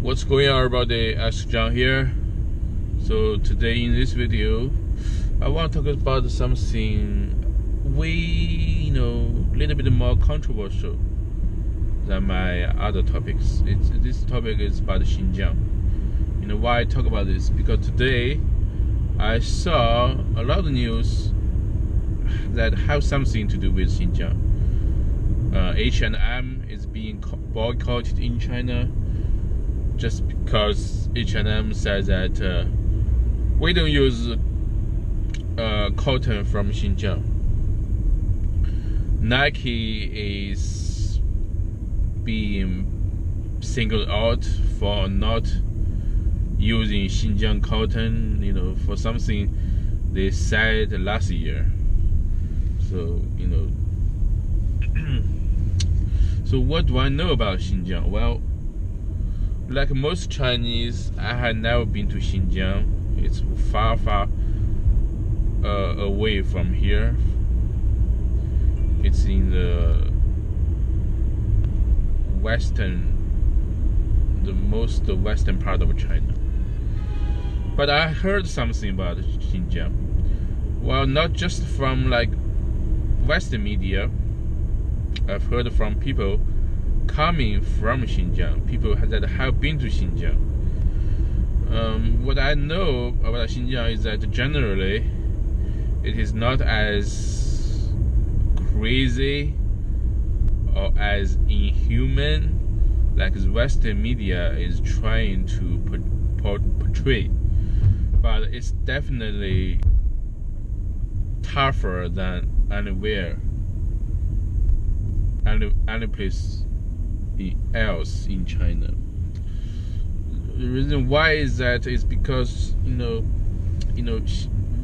What's going on, everybody? Ask John here. So today in this video, I want to talk about something way, a little bit more controversial than my other topics. This topic is about Xinjiang. Why I talk about this? Because today I saw a lot of news that have something to do with Xinjiang. H&M is being boycotted in China just because H&M says that we don't use cotton from Xinjiang. Nike is being singled out for not using Xinjiang cotton, for something they said last year. So, so what do I know about Xinjiang? Well, like most Chinese, I had never been to Xinjiang. It's far away from here. It's in the most western part of China. But I heard something about Xinjiang. Well, not just from like Western media. I've heard from people coming from Xinjiang, people that have been to Xinjiang. What I know about Xinjiang is that generally it is not as crazy or as inhuman like the Western media is trying to portray, but it's definitely tougher than any place else in China. The reason why is that is because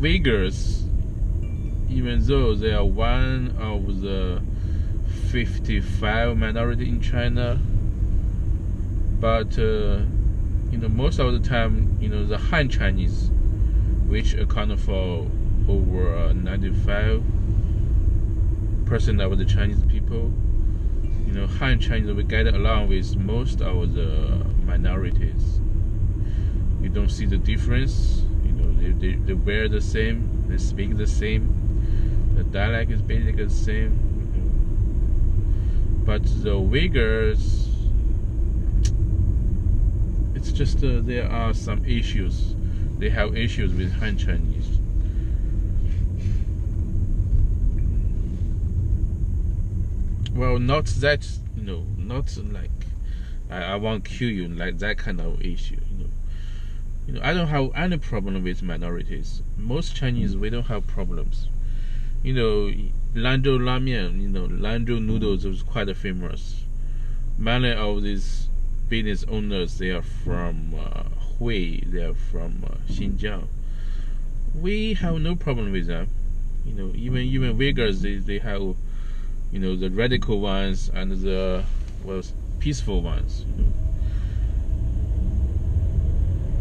Uyghurs, even though they are one of the 55 minority in China, but most of the time, the Han Chinese, which account for over 95% of the Chinese people, Han Chinese will get along with most of the minorities. You don't see the difference. They wear the same, they speak the same, the dialect is basically the same. But the Uyghurs, it's just there are some issues. They have issues with Han Chinese. Well, not that, not like I won't kill you, like that kind of issue. I don't have any problem with minorities. Most Chinese, we don't have problems. Lanzhou Ramen, Lanzhou noodles was quite famous. Many of these business owners, they are from Hui, they are from Xinjiang. We have no problem with them. Even Uyghurs, they have, the radical ones and the peaceful ones.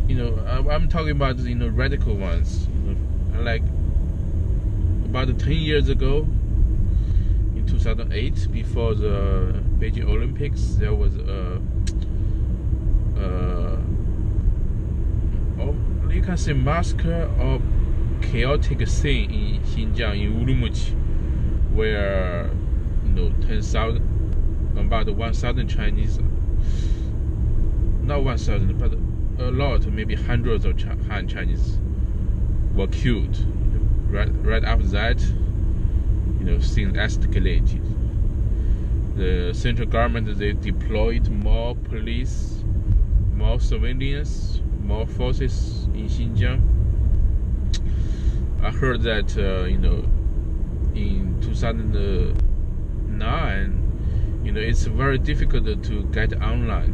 I'm talking about radical ones. Like about 10 years ago, in 2008, before the Beijing Olympics, there was you can say massacre or chaotic scene in Xinjiang, in Urumqi, where 10,000, about 1,000 Chinese, not 1,000, but a lot, maybe hundreds of Han Chinese were killed. Right after that, things escalated. The central government, they deployed more police, more civilians, more forces in Xinjiang. I heard that in 2009, it's very difficult to get online.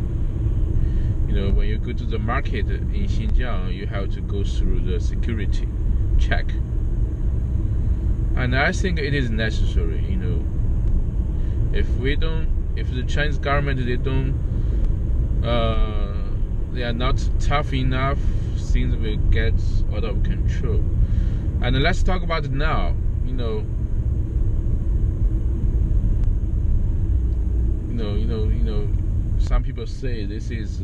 When you go to the market in Xinjiang, you have to go through the security check. And I think it is necessary, if the Chinese government, they are not tough enough, things will get out of control. And let's talk about it now. Some people say this is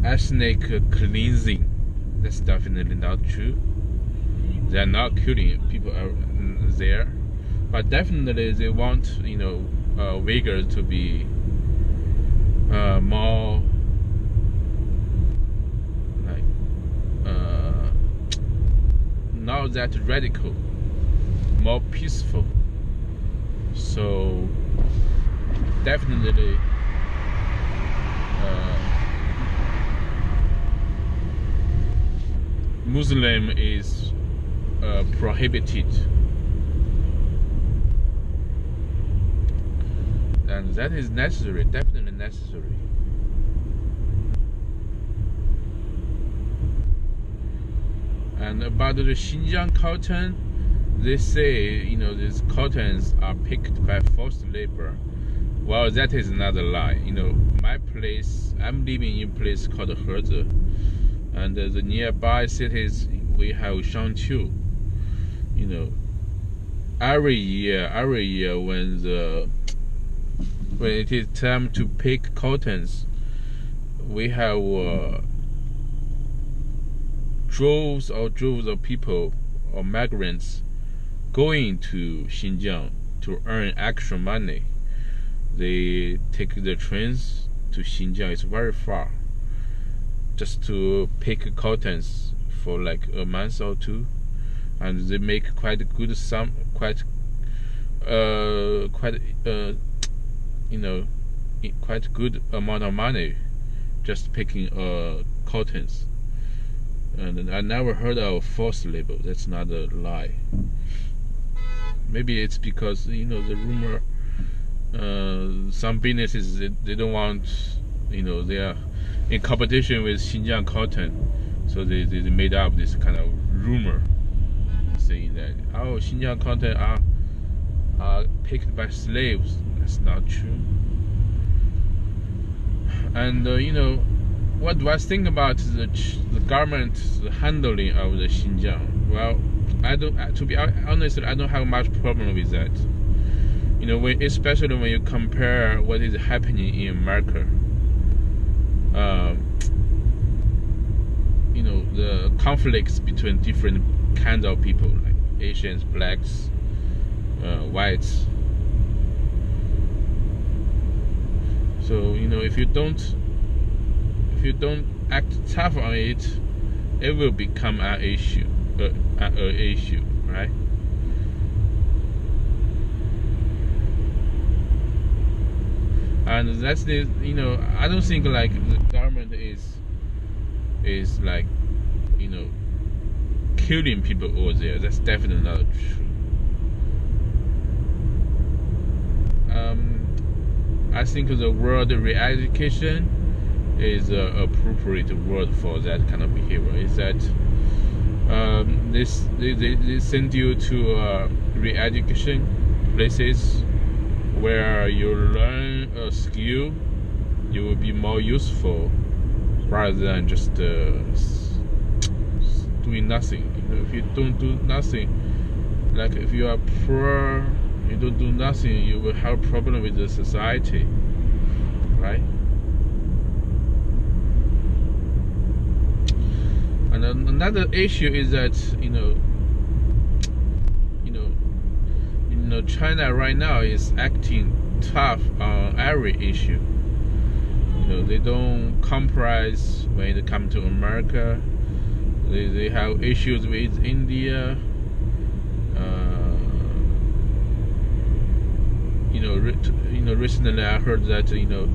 ethnic cleansing. That's definitely not true. They're not killing people there, but definitely they want Uyghurs to be more like not that radical, more peaceful. So definitely Muslim is prohibited, and that is necessary, definitely necessary. And about the Xinjiang cotton, they say these cottons are picked by forced labor. Well, that is another lie. My place, I'm living in a place called Heze, and the nearby cities we have Shangqiu. Every year when it is time to pick cottons, we have droves of people or migrants going to Xinjiang to earn extra money. They take the trains to Xinjiang. It's very far, just to pick cottons for like a month or two, and they make quite good quite good amount of money just picking cottons. And I never heard of forced labor. That's not a lie. Maybe it's because the rumor. Some businesses they don't want, they are in competition with Xinjiang cotton, so they made up this kind of rumor, saying that Xinjiang cotton are picked by slaves. That's not true. And what do I think about the government's handling of the Xinjiang? Well, to be honest, I don't have much problem with that. Especially when you compare what is happening in America. The conflicts between different kinds of people, like Asians, blacks, whites. So if you don't act tough on it, it will become an issue, right? And that's the I don't think like the government is like killing people over there. That's definitely not true. I think the word re-education is an appropriate word for that kind of behavior. Is that they send you to re-education places where you learn a skill, you will be more useful rather than just doing nothing. If you don't do nothing, like if you are poor, you don't do nothing, you will have a problem with the society, right? And another issue is that China right now is acting tough on every issue. They don't compromise when it comes to America. They have issues with India. Recently I heard that the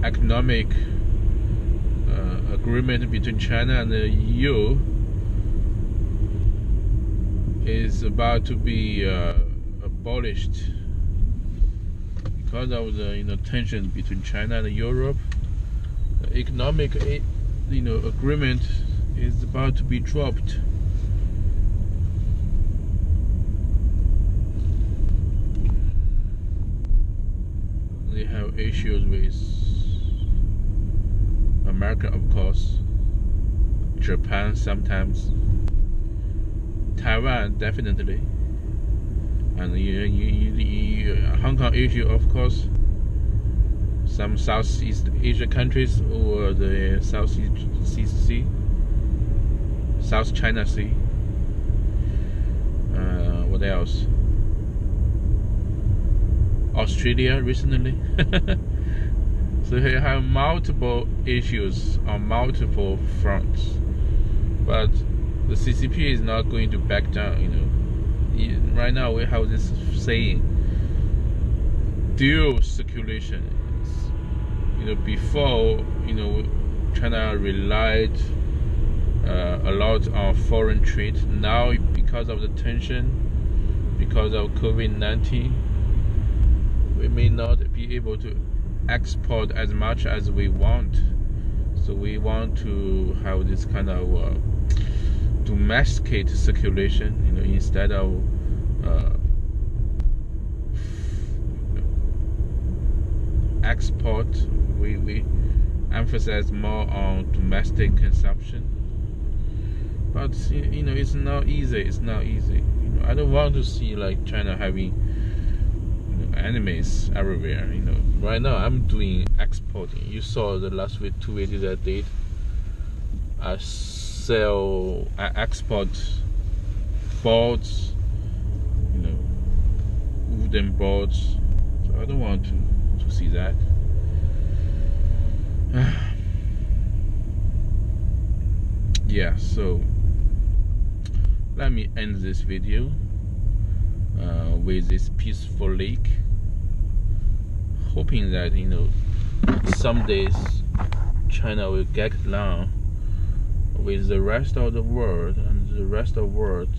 economic agreement between China and the EU is about to be abolished because of the tension between China and Europe. The economic agreement is about to be dropped. They have issues with America, of course, Japan sometimes, Taiwan definitely, and the Hong Kong issue, of course. some Southeast Asia countries or the Southeast Sea, South China Sea. What else? Australia recently. So you have multiple issues on multiple fronts, but the CCP is not going to back down. Right now we have this saying, dual circulation. Before, China relied a lot on foreign trade. Now, because of the tension, because of COVID-19, we may not be able to export as much as we want. So we want to have this kind of domesticate circulation, instead of export. We emphasize more on domestic consumption. But it's not easy. It's not easy. I don't want to see like China having enemies everywhere. Right now I'm doing exporting. You saw the last 2 videos I did. I export boards, wooden boards. So I don't want to see that. Yeah, so let me end this video with this peaceful lake, hoping that some days China will get along with the rest of the world, and the rest of the world,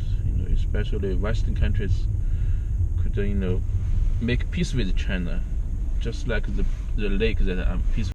especially Western countries, could make peace with China, just like the lake that I'm peaceful.